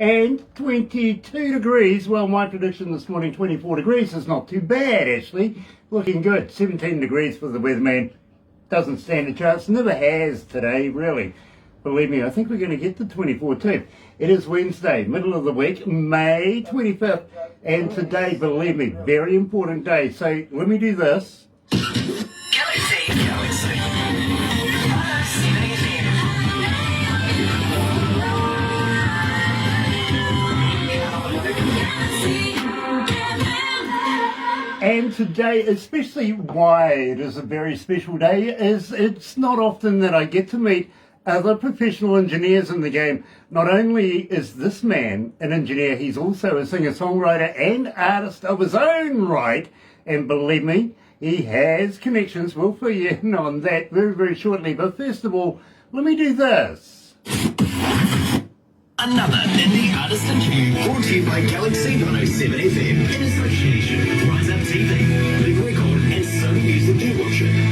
and 22 degrees. Well, my prediction this morning, 24 degrees is not too bad, actually. Looking good. 17 degrees for the weatherman. Doesn't stand a chance. Never has today, really. Believe me, I think we're going to get to 24 too. It is Wednesday, middle of the week, May 25th. And today, believe me, very important day. So let me do this. And today, especially why it is a very special day, is it's not often that I get to meet other professional engineers in the game. Not only is this man an engineer, he's also a singer-songwriter and artist of his own right. And believe me, he has connections. We'll fill you in on that very, very shortly. But first of all, let me do this. Another indie artist interview brought to you by Galaxy107fm in association with Rise Up TV, Big Record and Sonny Music You Watch It.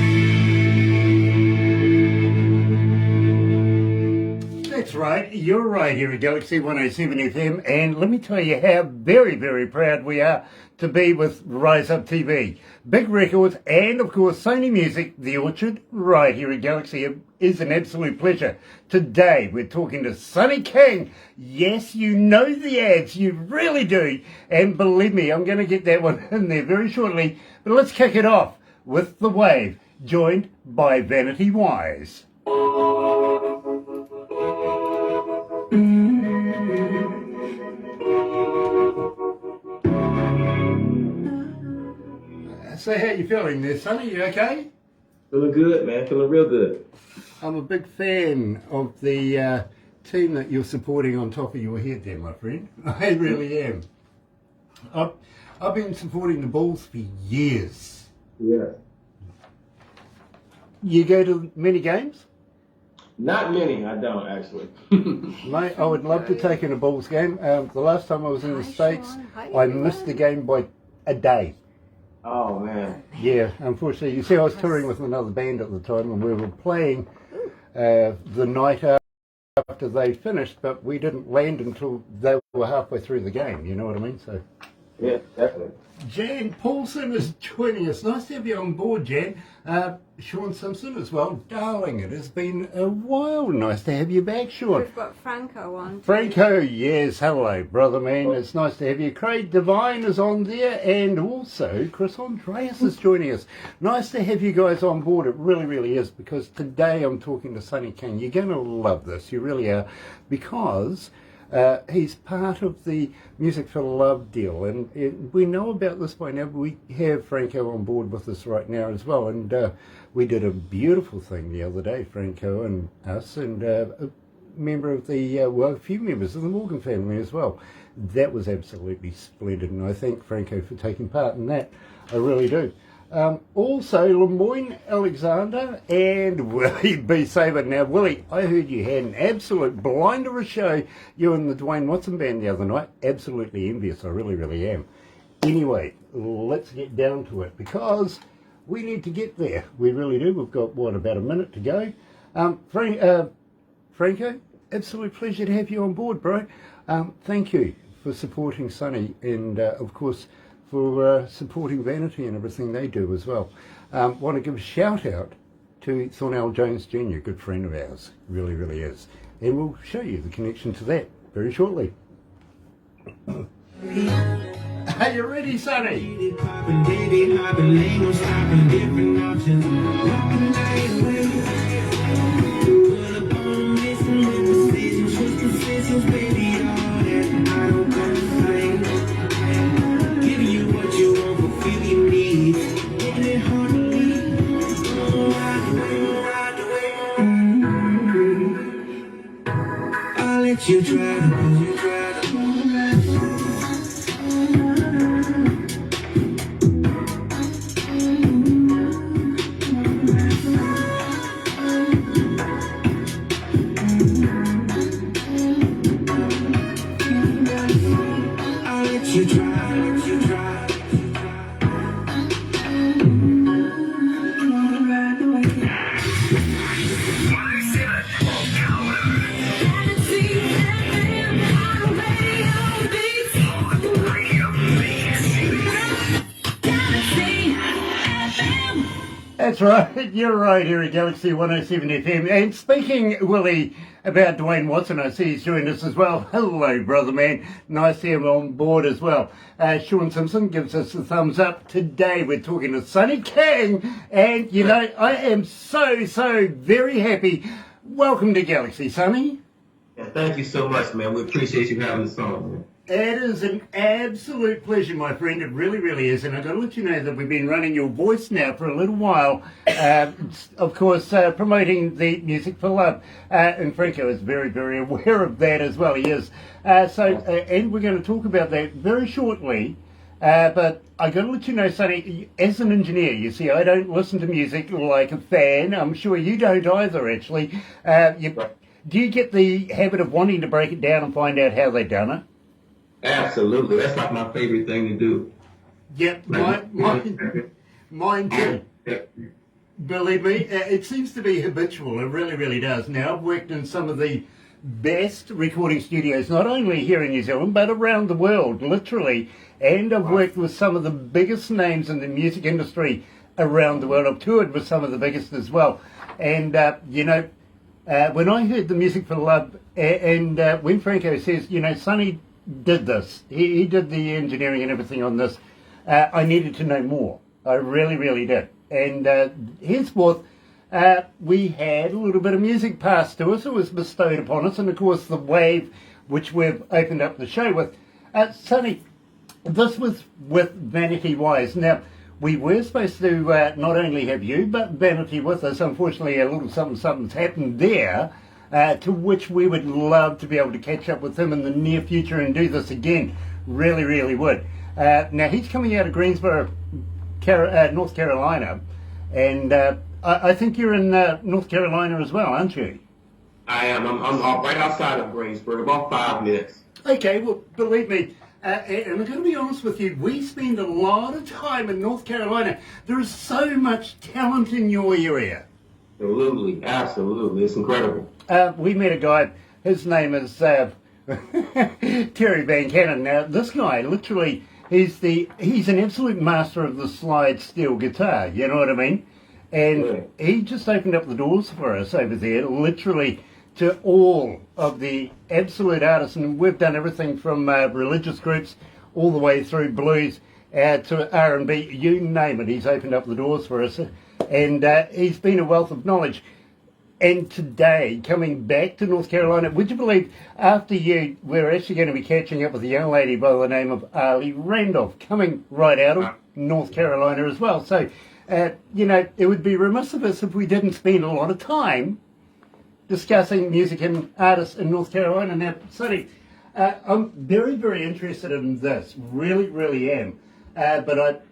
That's right, you're right here at Galaxy 107 FM, and let me tell you how very, very proud we are to be with Rise Up TV, Big Records, and of course Sony Music, The Orchard, right here at Galaxy. It is an absolute pleasure. Today we're talking to Sonny King. Yes, you know the ads, you really do, and believe me, I'm going to get that one in there very shortly, but let's kick it off with The Wave, joined by Vanity Wyze. So how you feeling there, Sonny? You okay? Feeling good, man. Feeling real good. I'm a big fan of the team that you're supporting on top of your head there, my friend. I really am. I've been supporting the Bulls for years. Yeah. You go to many games? Not many. I don't, actually. Mate, I would love to take in a Bulls game. The last time I was in the States, I missed the game by a day. Oh, man. Yeah, unfortunately. You see, I was touring with another band at the time, and we were playing the night after they finished, but we didn't land until they were halfway through the game, you know what I mean? So, Yeah, definitely. Jan Paulson is joining us. Nice to have you on board, Jan. Sean Simpson as well. Darling, it has been a while. Nice to have you back, Sean. We've got Franco on. Franco, yes. Hello, brother man. It's nice to have you. Craig Devine is on there, and also Chris Andreas is joining us. Nice to have you guys on board. It really, really is, because today I'm talking to Sonny King. You're going to love this. You really are, because he's part of the Music for Love deal, and we know about this by now. But we have Franco on board with us right now as well, and we did a beautiful thing the other day, Franco and us, and a member of the, well, a few members of the Morgan family as well. That was absolutely splendid, and I thank Franco for taking part in that. I really do. Also, Lemoyne Alexander and Willie B. Saber. Now, Willie, I heard you had an absolute blinder of a show, you and the Dwayne Watson band the other night. Absolutely envious, I really, really am. Anyway, let's get down to it, because we need to get there. We really do. We've got, what, about a minute to go. Franco, absolute pleasure to have you on board, bro. Thank you for supporting Sonny, and, of course, for supporting Vanity and everything they do as well. Want to give a shout out to Thornell Jones Jr., good friend of ours, really, really is. And we'll show you the connection to that very shortly. Are you ready, Sonny? You try to That's right. You're right here at Galaxy 107 FM. And speaking, Willie, about Dwayne Watson, I see he's joined us as well. Hello, brother man. Nice to have him on board as well. Sean Simpson gives us a thumbs up. Today we're talking to Sonny King. And, you know, I am so very happy. Welcome to Galaxy, Sonny. Yeah, thank you so much, man. We appreciate you having us on, man. It is an absolute pleasure, my friend. It really is. And I've got to let you know that we've been running your voice now for a little while. Of course, promoting the Music for Love. And Franco is very aware of that as well. He is. And we're going to talk about that very shortly. But I got to let you know, Sonny, as an engineer, you see, I don't listen to music like a fan. I'm sure you don't either, actually. Do you get the habit of wanting to break it down and find out how they've done it? Absolutely. That's like my favorite thing to do. Yep, mine too. Believe me, it seems to be habitual. It really does. Now, I've worked in some of the best recording studios, not only here in New Zealand, but around the world, literally. And I've worked with some of the biggest names in the music industry around the world. I've toured with some of the biggest as well. And, when I heard the Music for Love, and when Franco says, you know, Sonny did this, he did the engineering and everything on this, I needed to know more. I really did. And henceforth, we had a little bit of music passed to us. It was bestowed upon us. And, of course, the wave, which we've opened up the show with. Sonny, this was with Vanity Wyze. Now, we were supposed to not only have you, but Vanity with us. Unfortunately, a little something's happened there, to which we would love to be able to catch up with him in the near future and do this again. Really would. Now, he's coming out of Greensboro, North Carolina, and I think you're in North Carolina as well, aren't you? I am. I'm right outside of Greensboro, about 5 minutes. Okay, well, believe me, and I'm going to be honest with you, we spend a lot of time in North Carolina. There is so much talent in your area. Absolutely. It's incredible. We met a guy, his name is Terry Van Cannon. Now, this guy, literally, he's an absolute master of the slide steel guitar, you know what I mean? And he just opened up the doors for us over there, literally, to all of the absolute artists. And we've done everything from religious groups all the way through blues to R&B, you name it. He's opened up the doors for us. And he's been a wealth of knowledge. And today, coming back to North Carolina, would you believe, after you, we're actually going to be catching up with a young lady by the name of Ali Randolph, coming right out of North Carolina as well. So, you know, it would be remiss of us if we didn't spend a lot of time discussing music and artists in North Carolina. Now, Sonny, I'm very interested in this, really am. But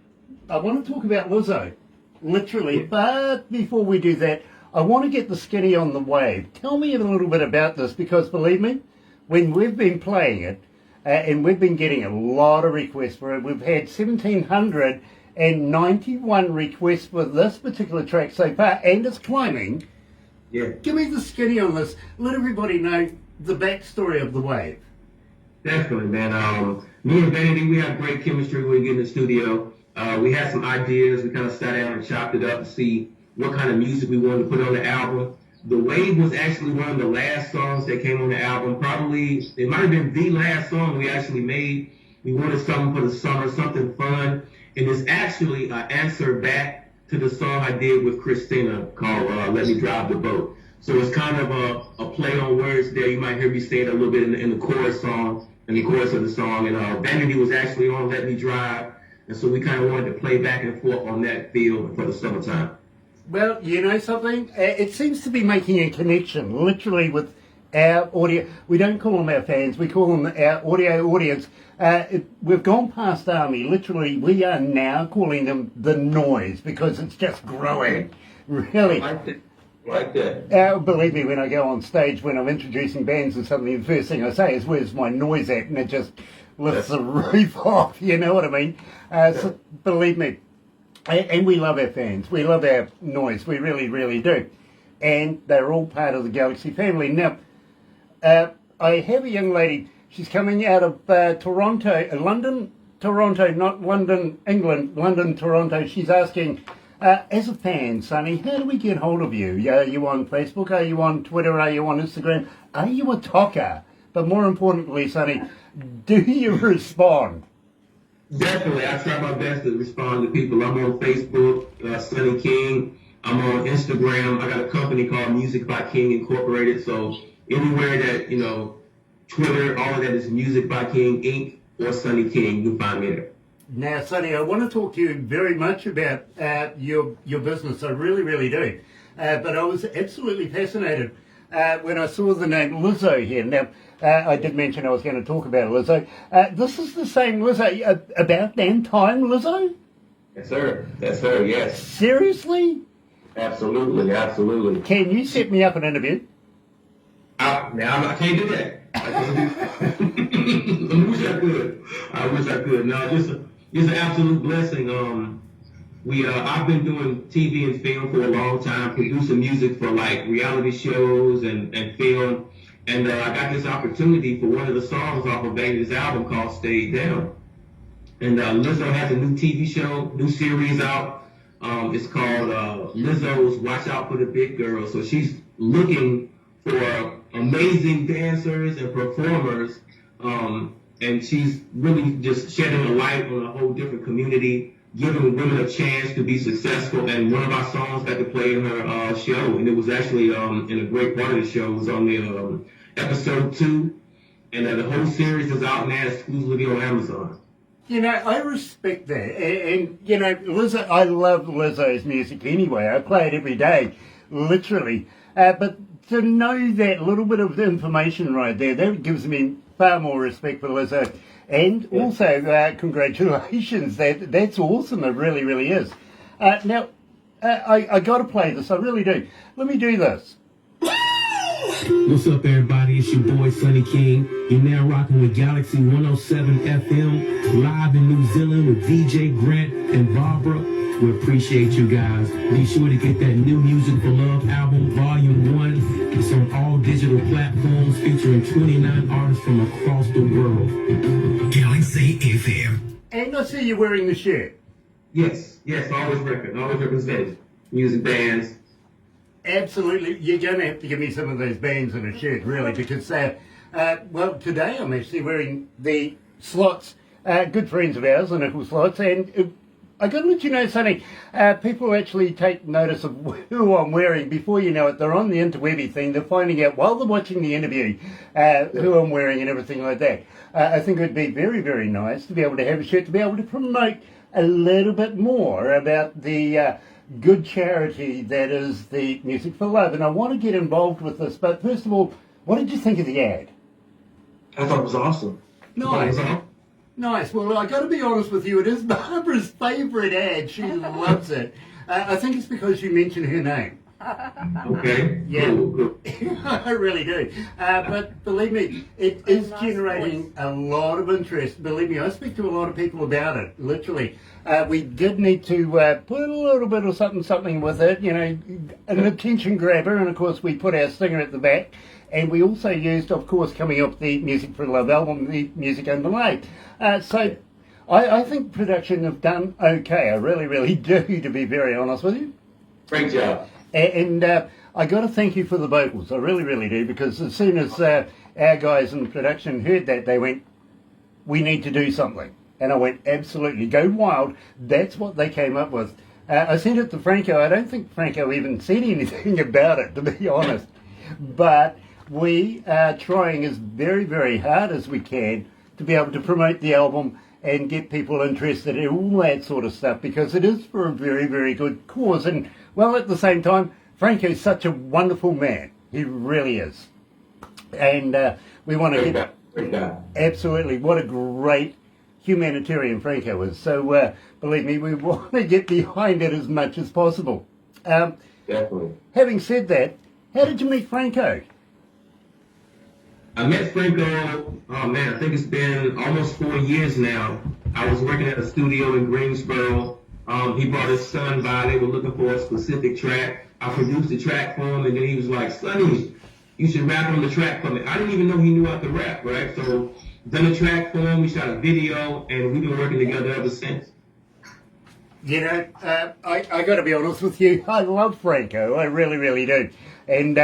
I want to talk about Lizzo, literally. But before we do that, I want to get the skinny on the wave. Tell me a little bit about this, because believe me, when we've been playing it, and we've been getting a lot of requests for it, we've had 1,791 requests for this particular track so far, and it's climbing. Yeah. Give me the skinny on this. Let everybody know the backstory of the wave. Definitely, man. Me and Vanity, we have great chemistry when we get in the studio. We had some ideas. We kind of sat down and chopped it up to see what kind of music we wanted to put on the album. The Wave was actually one of the last songs that came on the album. Probably, it might have been the last song we actually made. We wanted something for the summer, something fun. And it's actually an answer back to the song I did with Christina called Let Me Drive the Boat. So it's kind of a play on words there. You might hear me say it a little bit in the chorus song, in the chorus of the song. And Vanity was actually on Let Me Drive. And so we kind of wanted to play back and forth on that feel for the summertime. Well, you know something? It seems to be making a connection, literally, with our audio. We don't call them our fans, we call them our audio audience. We've gone past Army. Literally, we are now calling them the noise, because it's just growing. Really. Like that. Believe me, when I go on stage, when I'm introducing bands or something, the first thing I say is, where's my noise at? And it just lifts the roof off, you know what I mean? So believe me. And we love our fans. We love our noise. We really do. And they're all part of the Galaxy family. Now, I have a young lady. She's coming out of Toronto, London, Toronto, not London, England, London, Toronto. She's asking, As a fan, Sonny, how do we get hold of you? Are you on Facebook? Are you on Twitter? Are you on Instagram? Are you a talker? But more importantly, Sonny, do you respond? Definitely, I try my best to respond to people. I'm on Facebook, Sonny King. I'm on Instagram. I got a company called Music by King Incorporated. So anywhere that, Twitter, all of that is Music by King Inc. or Sonny King. You can find me there. Now, Sonny, I want to talk to you very much about your business. I really, really do. But I was absolutely fascinated when I saw the name Lizzo here. Now, I did mention I was going to talk about Lizzo. This is the same Lizzo, about damn time Lizzo? Yes, sir. That's her, yes. Seriously? Absolutely, absolutely. Can you set me up an interview? I can't do that. I wish I could. No, it's an absolute blessing. I've been doing TV and film for a long time, producing music for like reality shows and film. And I got this opportunity for one of the songs off of Baby's album called Stay Down. And Lizzo has a new TV show, new series out. It's called Lizzo's Watch Out for the Big Girl. So she's looking for amazing dancers and performers. And she's really just shedding a light on a whole different community, giving women a chance to be successful. And one of our songs got to play in her show. And it was actually in a great part of the show. It was on the episode 2. And the whole series is out now exclusively on Amazon. I respect that. And Lizzo, I love Lizzo's music anyway. I play it every day, literally. But to know that little bit of information right there, that gives me far more respect for Lizzo. And also, congratulations. That's awesome. It really, really is. Now, I got to play this. I really do. Let me do this. What's up, everybody? It's your boy, Sonny King. You're now rocking with galaxy107fm, live in New Zealand with DJ Grant and Barbara. We appreciate you guys. Be sure to get that New Music for Love album, Volume 1. It's on all digital platforms, featuring 29 artists from across the world. Galaxy FM. And I see you're wearing the shirt. Yes, always represented. Music bands. Absolutely. You're going to have to give me some of those bands in a shirt, really, because, today I'm actually wearing the Slots, good friends of ours, the Nickel Slots, and I got to let you know, Sonny, people actually take notice of who I'm wearing. Before you know it, they're on the interwebby thing. They're finding out while they're watching the interview who I'm wearing and everything like that. I think it would be very, very nice to be able to have a shirt, to be able to promote a little bit more about the good charity that is the Music for Love. And I want to get involved with this. But first of all, what did you think of the ad? I thought it was awesome. Nice. Nice. Well, I got to be honest with you. It is Barbara's favourite ad. She loves it. I think it's because you mentioned her name. Okay. Yeah. Cool. I really do. But believe me, it is generating a lot of interest. Believe me, I speak to a lot of people about it, literally. We did need to put a little bit of something with it, an attention grabber, and of course we put our stinger at the back. And we also used, of course, coming up the Music for Love album, the music underlay. So I think production have done okay. I really, really do, to be very honest with you. Great job. And I got to thank you for the vocals. I really, really do, because as soon as our guys in production heard that, they went, we need to do something. And I went, absolutely, go wild. That's what they came up with. I sent it to Franco. I don't think Franco even said anything about it, to be honest. But we are trying as very, very hard as we can to be able to promote the album and get people interested in all that sort of stuff, because it is for a very, very good cause. And, well, at the same time, Franco's such a wonderful man. He really is. And we want to get... Absolutely. What a great humanitarian Franco is. So, believe me, we want to get behind it as much as possible. Definitely. Having said that, how did you meet Franco? I met Franco, I think it's been almost 4 years now. I was working at a studio in Greensboro. He brought his son by. They were looking for a specific track. I produced the track for him, and then he was like, Sonny, you should rap on the track for me. I didn't even know he knew how to rap, right? So, done a track for him. We shot a video, and we've been working together ever since. You know, I got to be honest with you. I love Franco. I really, really do. And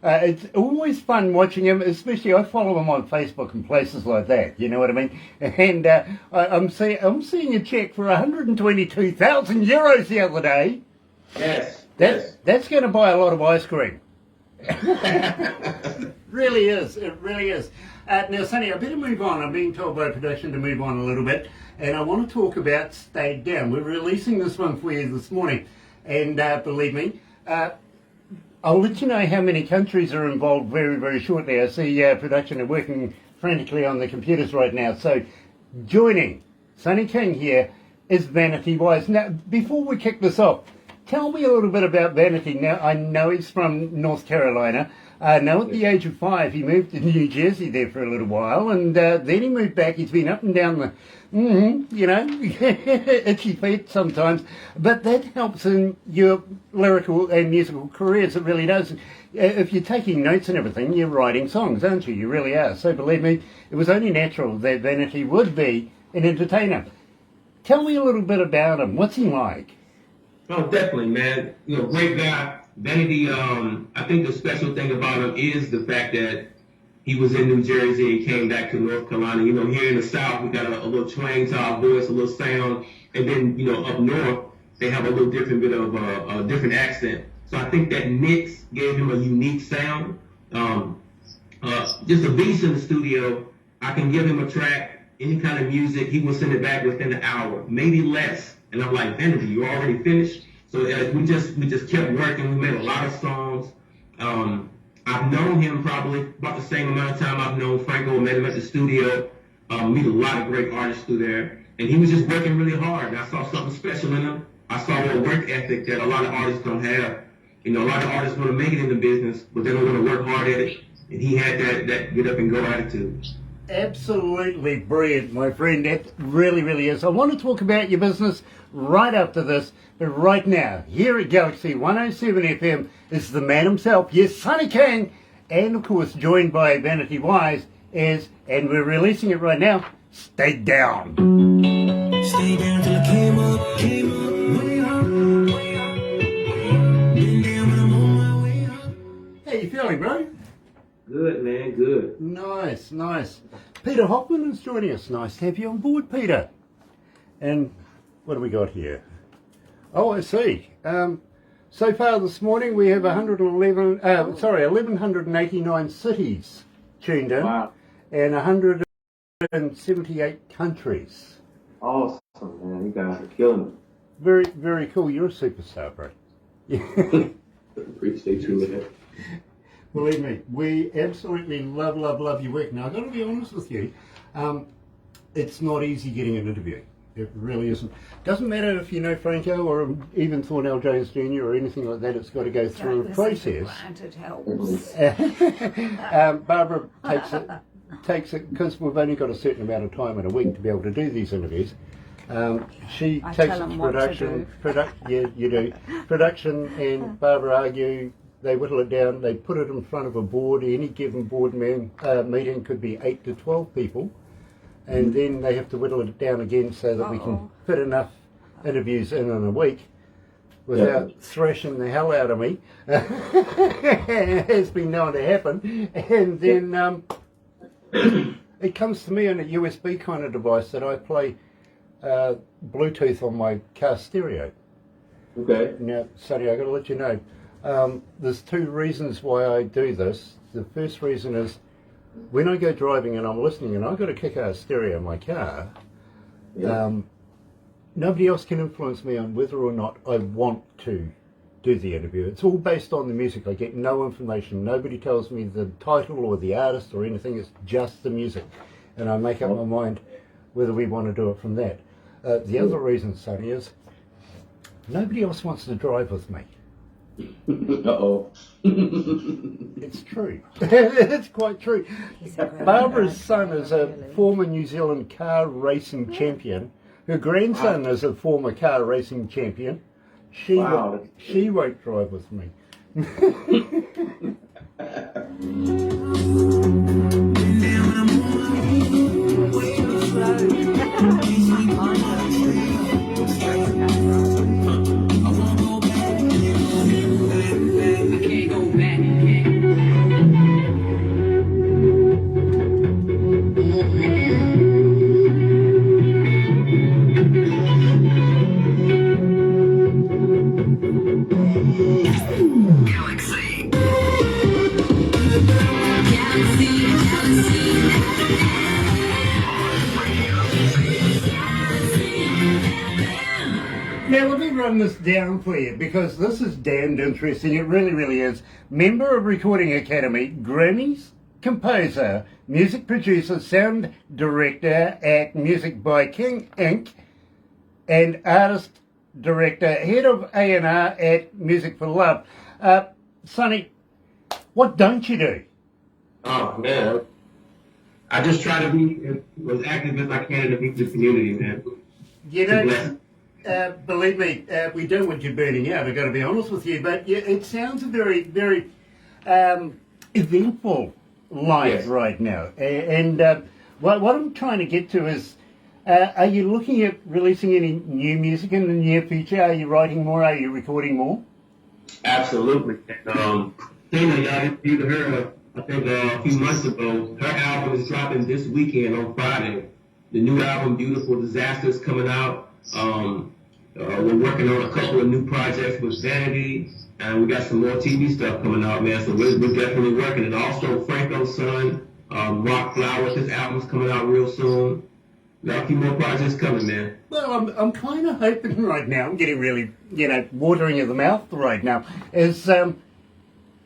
it's always fun watching him, especially I follow him on Facebook and places like that. You know what I mean? And I'm seeing a check for 122,000 euros the other day. Yes. That's going to buy a lot of ice cream. Really is. It really is. Now, Sonny, I better move on. I'm being told by production to move on a little bit. And I want to talk about Stay Down. We're releasing this one for you this morning. And believe me, I'll let you know how many countries are involved very, very shortly. I see production are working frantically on the computers right now. So joining Sonny King here is Vanity Wyze. Now, before we kick this off, tell me a little bit about Vanity. Now, I know he's from North Carolina. Now, at the age of 5, he moved to New Jersey there for a little while, and then he moved back. He's been up and down the, you know, itchy feet sometimes. But that helps in your lyrical and musical careers. It really does. If you're taking notes and everything, you're writing songs, aren't you? You really are. So believe me, it was only natural that Vanity would be an entertainer. Tell me a little bit about him. What's he like? Oh, definitely, man. You know, great guy. Vanity, I think the special thing about him is the fact that he was in New Jersey and came back to North Carolina. You know, here in the South, we got a little twang to our voice, a little sound. And then, you know, up north, they have a little different bit of a different accent. So I think that mix gave him a unique sound. Just a beast in the studio. I can give him a track, any kind of music. He will send it back within an hour, maybe less. And I'm like, Vanity, you already finished? So we just kept working. We made a lot of songs. I've known him probably about the same amount of time I've known Franco. Met him at the studio. Meet a lot of great artists through there. And he was just working really hard. And I saw something special in him. I saw a work ethic that a lot of artists don't have. You know, a lot of artists want to make it in the business, but they don't want to work hard at it. And he had that get up and go attitude. Absolutely brilliant, my friend. That really, really is. I want to talk about your business right after this, but right now, here at Galaxy 107 FM is the man himself, yes, Sonny King, and of course joined by Vanity Wyze and we're releasing it right now, Stay Down. Stay down till I came up, way up, way up. Been down, I'm on my way up. How you feeling, bro? Good, man, good. Nice, nice. Peter Hoffman is joining us. Nice to have you on board, Peter. And what do we got here? Oh, I see. So far this morning we have 1,189 cities tuned in. Wow. And 178 countries. Awesome, man. You guys are killing it. Very, very cool. You're a superstar, bro. Appreciate you, man. Believe me, we absolutely love your work. Now, I've got to be honest with you, it's not easy getting an interview. It really isn't. Doesn't matter if you know Franco or even Thornell Jones Jr. or anything like that, it's got to go through a process. It helps. Barbara takes it, because we've only got a certain amount of time in a week to be able to do these interviews. She I takes tell it to them what to production. do. Yeah, you do. Production and Barbara argue. They whittle it down. They put it in front of a board. Any given board meeting could be 8 to 12 people, and then they have to whittle it down again so that we can fit enough interviews in a week without thrashing the hell out of me. It's been known to happen, and then it comes to me on a USB kind of device that I play Bluetooth on my car stereo. Okay. Now, Sonny, I've got to let you know. There's two reasons why I do this. The first reason is when I go driving and I'm listening and I've got a kick-ass stereo in my car, nobody else can influence me on whether or not I want to do the interview. It's all based on the music. I get no information. Nobody tells me the title or the artist or anything. It's just the music. And I make up my mind whether we want to do it from that. The other reason, Sonny, is nobody else wants to drive with me. Uh-oh. It's true. It's quite true. Barbara's son is a former New Zealand car racing champion. Her grandson is a former car racing champion. She won't drive with me. Now let me run this down for you because this is damned interesting. It really, really is. Member of Recording Academy, Grammys, composer, music producer, sound director at Music by King Inc., and artist director, head of A&R at Music for Love. Sonny, what don't you do? Oh, man. I just try to be as active as I can in the music community, man. You know, believe me, we don't want you burning out, I've got to be honest with you, but yeah, it sounds a very, very eventful life right now. And what I'm trying to get to is, are you looking at releasing any new music in the near future? Are you writing more? Are you recording more? Absolutely. Tina, y'all interviewed her, I think a few months ago. Her album is dropping this weekend on Friday. The new album, Beautiful Disaster, is coming out. We're working on a couple of new projects with Vanity, and we got some more TV stuff coming out, man. So we're definitely working. And also Franco's son, Rock Flowers, his album's coming out real soon. Got a few more projects coming, man. Well, I'm kind of hoping right now, I'm getting really, watering in the mouth right now, is,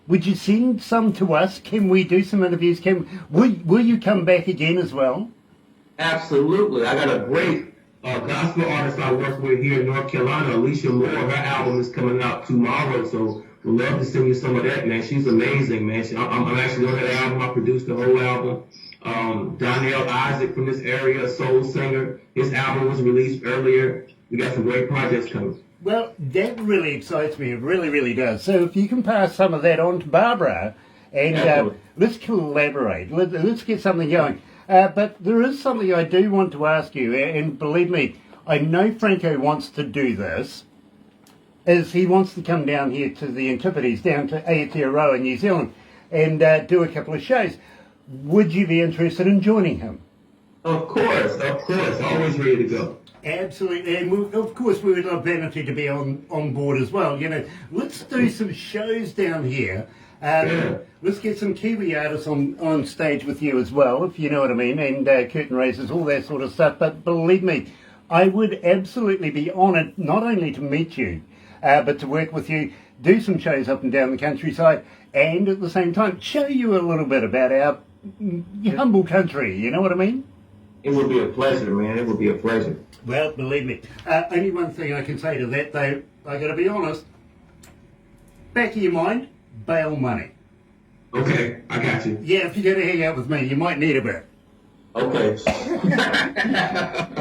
would you send some to us? Can we do some interviews? Will you come back again as well? Absolutely. I got a great gospel artist I work with here in North Carolina, Alicia Moore. Her album is coming out tomorrow, so we'd love to send you some of that, man. She's amazing, man. I'm actually on that album. I produced the whole album. Donnell Isaac from this area, a soul singer. His album was released earlier. We got some great projects coming. Well, that really excites me. It really, really does. So if you can pass some of that on to Barbara, and let's collaborate. Let's get something going. But there is something I do want to ask you, and believe me, I know Franco wants to do this, is he wants to come down here to the Antipodes, down to Aotearoa in New Zealand, and do a couple of shows. Would you be interested in joining him? Of course, always ready to go. Absolutely, and of course we would love Vanity to be on board as well. Let's do some shows down here. Let's get some Kiwi artists on stage with you as well, if you know what I mean, and curtain raisers, all that sort of stuff. But believe me, I would absolutely be honoured not only to meet you, but to work with you, do some shows up and down the countryside, and at the same time show you a little bit about our humble country, you know what I mean? It would be a pleasure, man. It would be a pleasure. Well, believe me. Only one thing I can say to that, though, I got to be honest. Back of your mind, bail money. Okay, I got you. Yeah, if you're going to hang out with me, you might need a bit. Okay.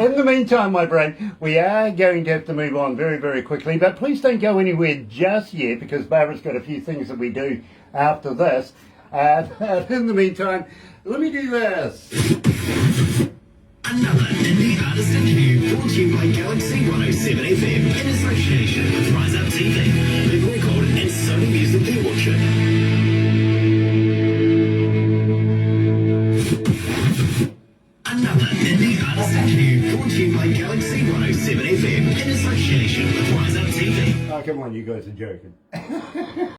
In the meantime, my brain, we are going to have to move on very, very quickly, but please don't go anywhere just yet because Barbara's got a few things that we do after this. In the meantime, let me do this. Another indie artist interview brought to you by galaxy107fm in association with Rise Up TV, Big Record and Sony Music Viewership. Another indie artist interview brought to you by galaxy107fm in association with Rise Up TV. Oh, come on, you guys are joking.